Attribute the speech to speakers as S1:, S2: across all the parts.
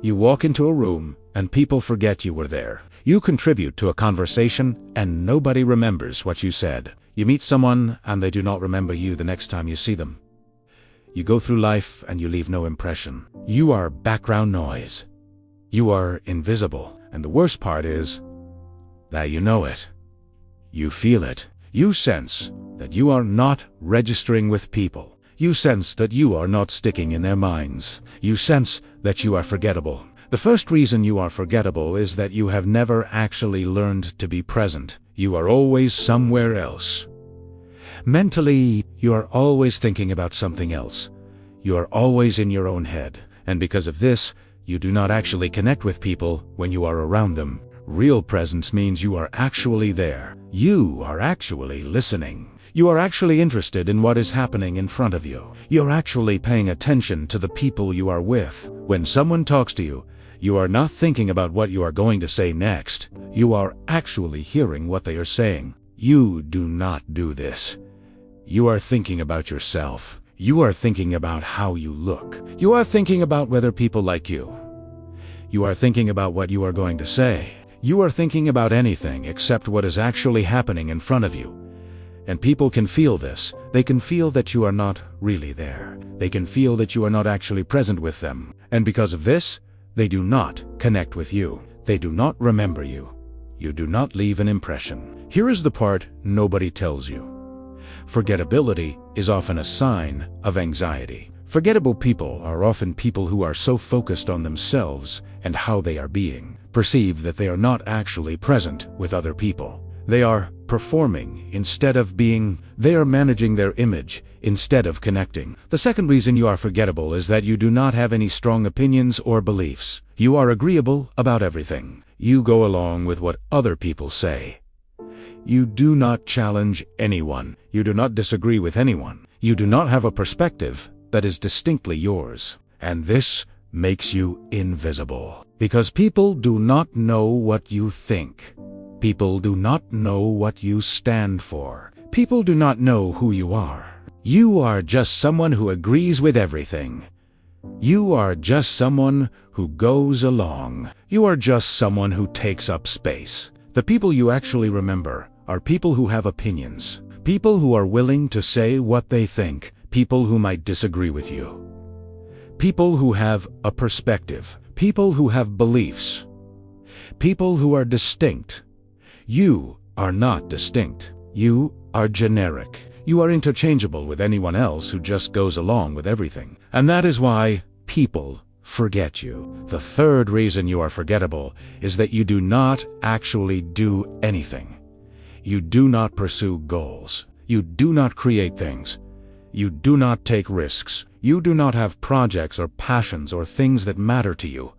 S1: You walk into a room and people forget you were there. You contribute to a conversation and nobody remembers what you said. You meet someone and they do not remember you the next time you see them. You go through life and you leave no impression. You are background noise. You are invisible. And the worst part is that you know it. You feel it. You sense that you are not registering with people. You sense that you are not sticking in their minds. You sense that you are forgettable. The first reason you are forgettable is that you have never actually learned to be present. You are always somewhere else. Mentally, you are always thinking about something else. You are always in your own head. And because of this, you do not actually connect with people when you are around them. Real presence means you are actually there. You are actually listening. You are actually interested in what is happening in front of you. You are actually paying attention to the people you are with. When someone talks to you, you are not thinking about what you are going to say next. You are actually hearing what they are saying. You do not do this. You are thinking about yourself. You are thinking about how you look. You are thinking about whether people like you. You are thinking about what you are going to say. You are thinking about anything except what is actually happening in front of you. And people can feel this. They can feel that you are not really there. They can feel that you are not actually present with them. And because of this, they do not connect with you. They do not remember you. You do not leave an impression. Here is the part nobody tells you. Forgettability is often a sign of anxiety. Forgettable people are often people who are so focused on themselves and how they are being, perceive that they are not actually present with other people. They are performing instead of being. They are managing their image instead of connecting. The second reason you are forgettable is that you do not have any strong opinions or beliefs. You are agreeable about everything. You go along with what other people say. You do not challenge anyone. You do not disagree with anyone. You do not have a perspective that is distinctly yours. And this makes you invisible. Because people do not know what you think. People do not know what you stand for. People do not know who you are. You are just someone who agrees with everything. You are just someone who goes along. You are just someone who takes up space. The people you actually remember are people who have opinions. People who are willing to say what they think. People who might disagree with you. People who have a perspective. People who have beliefs. People who are distinct. You are not distinct. You are generic. You are interchangeable with anyone else who just goes along with everything. And that is why people forget you. The third reason you are forgettable is that you do not actually do anything. You do not pursue goals. You do not create things. You do not take risks. You do not have projects or passions or things that matter to you.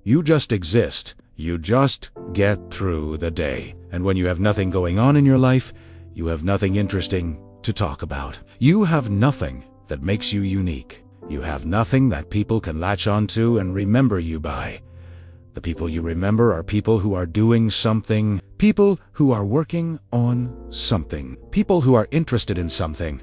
S1: You just exist. You just get through the day. And when you have nothing going on in your life, you have nothing interesting to talk about. You have nothing that makes you unique. You have nothing that people can latch onto and remember you by. The people you remember are people who are doing something, people who are working on something, people who are interested in something,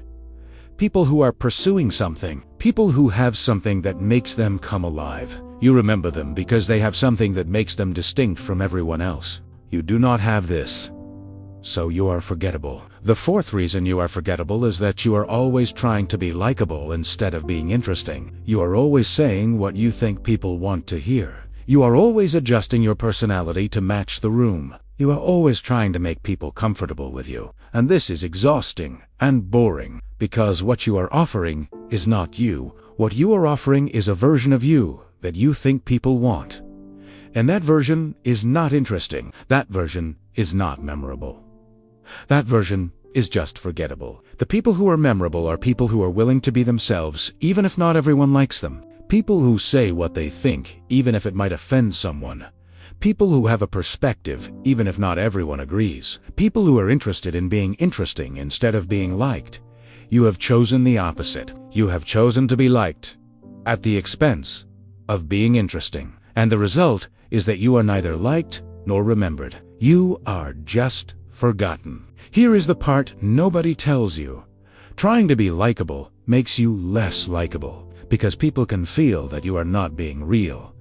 S1: people who are pursuing something, people who have something that makes them come alive. You remember them because they have something that makes them distinct from everyone else. You do not have this, so you are forgettable. The fourth reason you are forgettable is that you are always trying to be likable instead of being interesting. You are always saying what you think people want to hear. You are always adjusting your personality to match the room. You are always trying to make people comfortable with you. And this is exhausting and boring because what you are offering is not you. What you are offering is a version of you that you think people want. And that version is not interesting. That version is not memorable. That version is just forgettable. The people who are memorable are people who are willing to be themselves, even if not everyone likes them. People who say what they think, even if it might offend someone. People who have a perspective, even if not everyone agrees. People who are interested in being interesting instead of being liked. You have chosen the opposite. You have chosen to be liked at the expense of being interesting. And the result is that you are neither liked nor remembered. You are just forgotten. Here is the part nobody tells you. Trying to be likable makes you less likable because people can feel that you are not being real.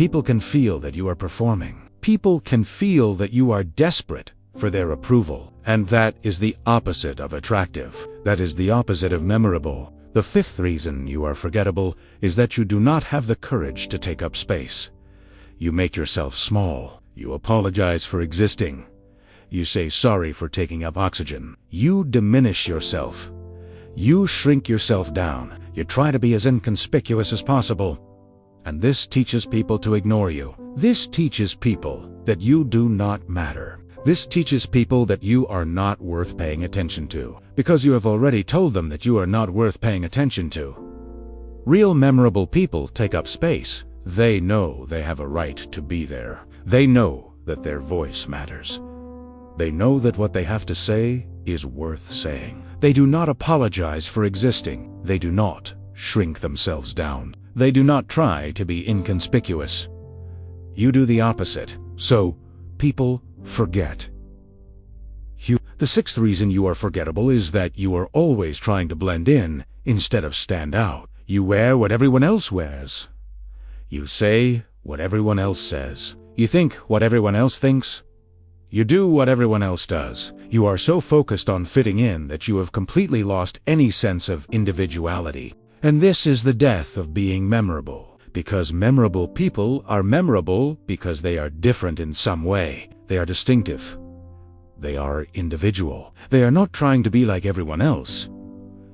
S1: People can feel that you are performing. People can feel that you are desperate for their approval. And that is the opposite of attractive. That is the opposite of memorable. The fifth reason you are forgettable is that you do not have the courage to take up space. You make yourself small. You apologize for existing. You say sorry for taking up oxygen. You diminish yourself. You shrink yourself down. You try to be as inconspicuous as possible. And this teaches people to ignore you. This teaches people that you do not matter. This teaches people that you are not worth paying attention to, because you have already told them that you are not worth paying attention to. Real memorable people take up space. They know they have a right to be there. They know that their voice matters. They know that what they have to say is worth saying. They do not apologize for existing. They do not shrink themselves down. They do not try to be inconspicuous. You do the opposite. So, people forget you. The sixth reason you are forgettable is that you are always trying to blend in instead of stand out. You wear what everyone else wears. You say what everyone else says. You think what everyone else thinks. You do what everyone else does. You are so focused on fitting in that you have completely lost any sense of individuality. And this is the death of being memorable. Because memorable people are memorable because they are different in some way. They are distinctive. They are individual. They are not trying to be like everyone else.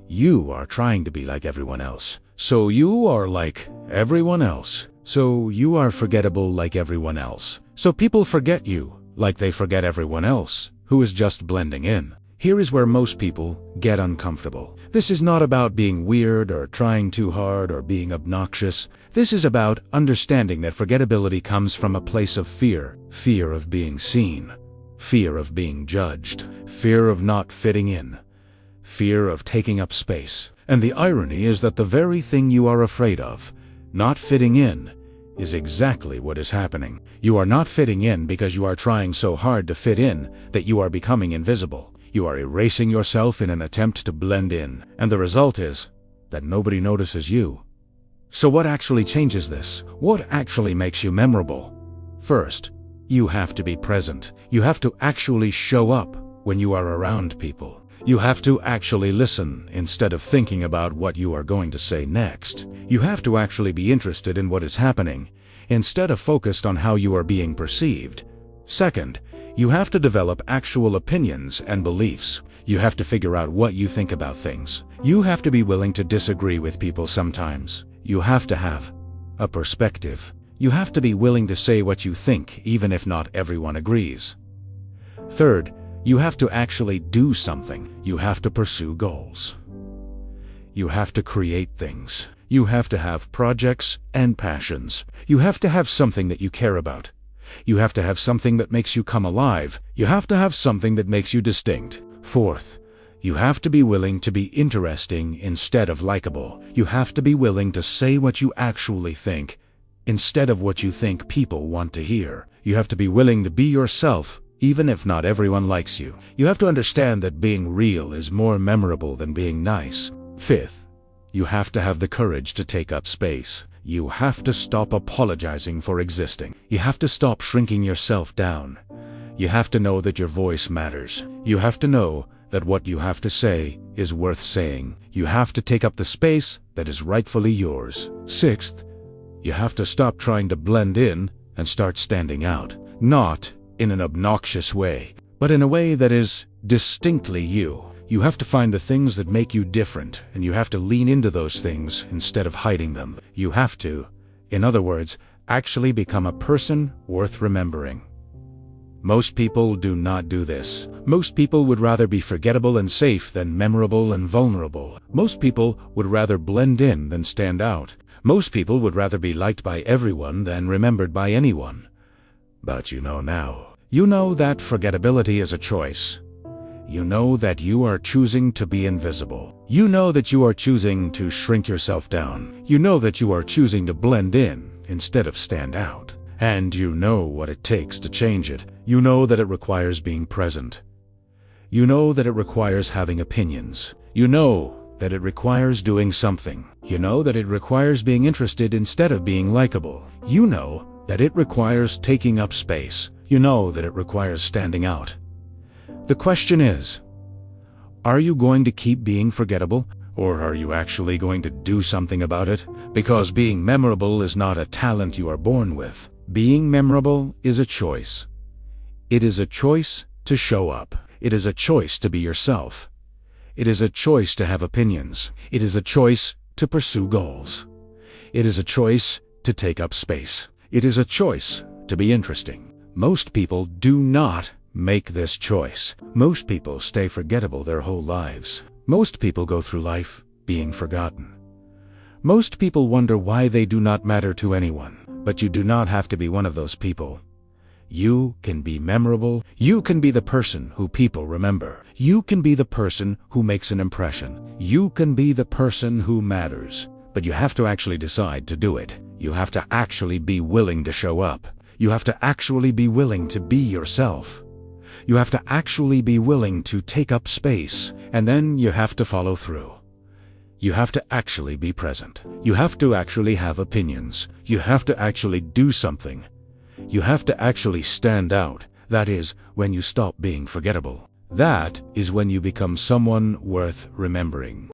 S1: You are trying to be like everyone else. So you are like everyone else. So you are forgettable like everyone else. So people forget you like they forget everyone else who is just blending in. Here is where most people get uncomfortable. This is not about being weird or trying too hard or being obnoxious. This is about understanding that forgettability comes from a place of fear. Fear of being seen. Fear of being judged. Fear of not fitting in. Fear of taking up space. And the irony is that the very thing you are afraid of, not fitting in, is exactly what is happening. You are not fitting in because you are trying so hard to fit in that you are becoming invisible. You are erasing yourself in an attempt to blend in, and the result is that nobody notices you. So what actually changes this? What actually makes you memorable? First, you have to be present. You have to actually show up when you are around people. You have to actually listen instead of thinking about what you are going to say next. You have to actually be interested in what is happening instead of focused on how you are being perceived. Second, you have to develop actual opinions and beliefs. You have to figure out what you think about things. You have to be willing to disagree with people sometimes. You have to have a perspective. You have to be willing to say what you think, even if not everyone agrees. Third, you have to actually do something. You have to pursue goals. You have to create things. You have to have projects and passions. You have to have something that you care about. You have to have something that makes you come alive. You have to have something that makes you distinct. Fourth, you have to be willing to be interesting instead of likable. You have to be willing to say what you actually think instead of what you think people want to hear. You have to be willing to be yourself, even if not everyone likes you. You have to understand that being real is more memorable than being nice. Fifth, you have to have the courage to take up space. You have to stop apologizing for existing. You have to stop shrinking yourself down. You have to know that your voice matters. You have to know that what you have to say is worth saying. You have to take up the space that is rightfully yours. Sixth, you have to stop trying to blend in and start standing out. Not in an obnoxious way, but in a way that is distinctly you. You have to find the things that make you different, and you have to lean into those things instead of hiding them. You have to, in other words, actually become a person worth remembering. Most people do not do this. Most people would rather be forgettable and safe than memorable and vulnerable. Most people would rather blend in than stand out. Most people would rather be liked by everyone than remembered by anyone. But you know now. You know that forgettability is a choice. You know that you are choosing to be invisible. You know that you are choosing to shrink yourself down. You know that you are choosing to blend in instead of stand out. And you know what it takes to change it. You know that it requires being present. You know that it requires having opinions. You know that it requires doing something. You know that it requires being interested instead of being likable. You know that it requires taking up space. You know that it requires standing out. The question is, are you going to keep being forgettable, or are you actually going to do something about it? Because being memorable is not a talent you are born with. Being memorable is a choice. It is a choice to show up. It is a choice to be yourself. It is a choice to have opinions. It is a choice to pursue goals. It is a choice to take up space. It is a choice to be interesting. Most people do not make this choice. Most people stay forgettable their whole lives. Most people go through life being forgotten. Most people wonder why they do not matter to anyone. But you do not have to be one of those people. You can be memorable. You can be the person who people remember. You can be the person who makes an impression. You can be the person who matters. But you have to actually decide to do it. You have to actually be willing to show up. You have to actually be willing to be yourself. You have to actually be willing to take up space. And then you have to follow through. You have to actually be present. You have to actually have opinions. You have to actually do something. You have to actually stand out. That is when you stop being forgettable. That is when you become someone worth remembering.